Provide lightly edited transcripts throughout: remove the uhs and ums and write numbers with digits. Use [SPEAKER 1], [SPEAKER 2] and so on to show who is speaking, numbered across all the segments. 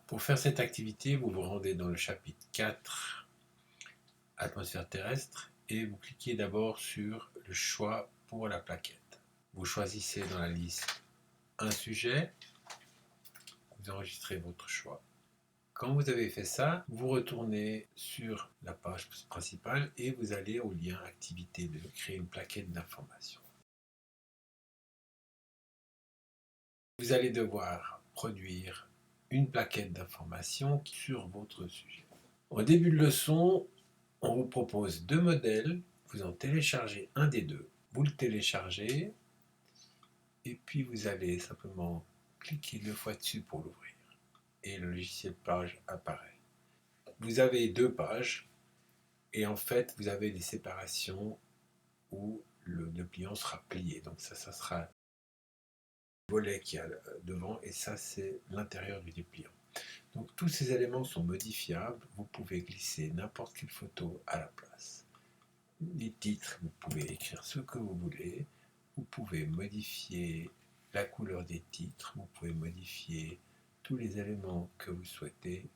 [SPEAKER 1] Pour faire cette activité, vous vous rendez dans le chapitre 4, atmosphère terrestre, et vous cliquez d'abord sur le choix pour la plaquette. Vous choisissez dans la liste un sujet, vous enregistrez votre choix. Quand vous avez fait ça, vous retournez sur la page principale et vous allez au lien activité de créer une plaquette d'information. Vous allez devoir produire une plaquette d'information sur votre sujet. Au début de leçon, on vous propose deux modèles, vous en téléchargez un des deux. Vous le téléchargez et puis vous allez simplement cliquer 2 fois dessus pour l'ouvrir et le logiciel page apparaît. Vous avez 2 pages et en fait vous avez des séparations où le dépliant sera plié. Donc ça sera le volet qu'il y a devant et ça c'est l'intérieur du dépliant. Donc tous ces éléments sont modifiables, vous pouvez glisser n'importe quelle photo à la place. Les titres, vous pouvez écrire ce que vous voulez, vous pouvez modifier la couleur des titres, vous pouvez modifier tous les éléments que vous souhaitez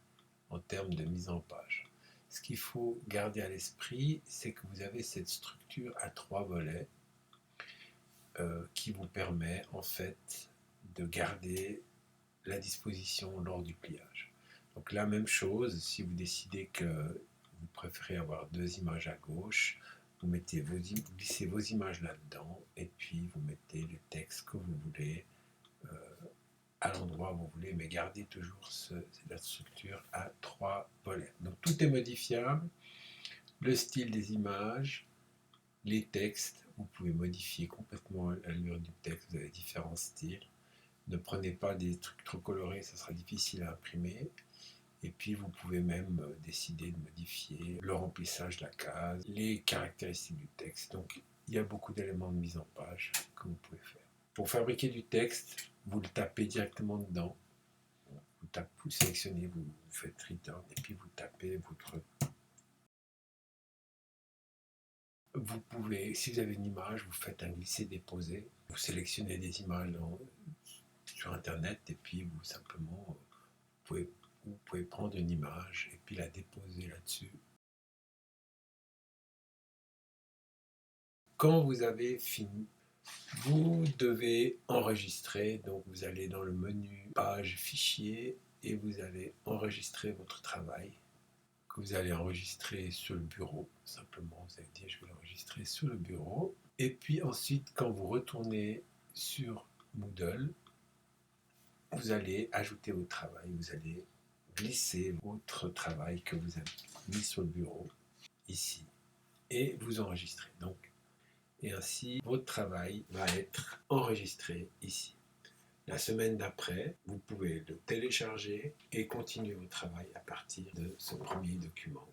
[SPEAKER 1] en termes de mise en page. Ce qu'il faut garder à l'esprit, c'est que vous avez cette structure à 3 volets qui vous permet en fait de garder la disposition lors du pliage. Donc la même chose, si vous décidez que vous préférez avoir 2 images à gauche, vous glissez vos images là-dedans et puis vous mettez le texte que vous voulez à l'endroit où vous voulez, mais gardez toujours la structure à 3 volets. Donc tout est modifiable, le style des images, les textes, vous pouvez modifier complètement l'allure du texte, vous avez différents styles. Ne prenez pas des trucs trop colorés, ça sera difficile à imprimer. Et puis vous pouvez même décider de modifier le remplissage de la case, les caractéristiques du texte. Donc il y a beaucoup d'éléments de mise en page que vous pouvez faire. Pour fabriquer du texte, vous le tapez directement dedans. Vous sélectionnez, vous faites return et puis vous tapez votre... Vous pouvez, si vous avez une image, vous faites un glisser-déposer. Vous sélectionnez des images sur internet et puis vous simplement vous pouvez prendre une image et puis la déposer là-dessus. Quand vous avez fini, vous devez enregistrer. Donc vous allez dans le menu page fichier et vous allez enregistrer votre travail que vous allez enregistrer sur le bureau. Simplement, vous allez dire je vais l'enregistrer sur le bureau. Et puis ensuite, quand vous retournez sur Moodle, vous allez ajouter votre travail, vous allez glisser votre travail que vous avez mis sur le bureau, ici, et vous enregistrez. Donc, et ainsi, votre travail va être enregistré ici. La semaine d'après, vous pouvez le télécharger et continuer votre travail à partir de ce premier document.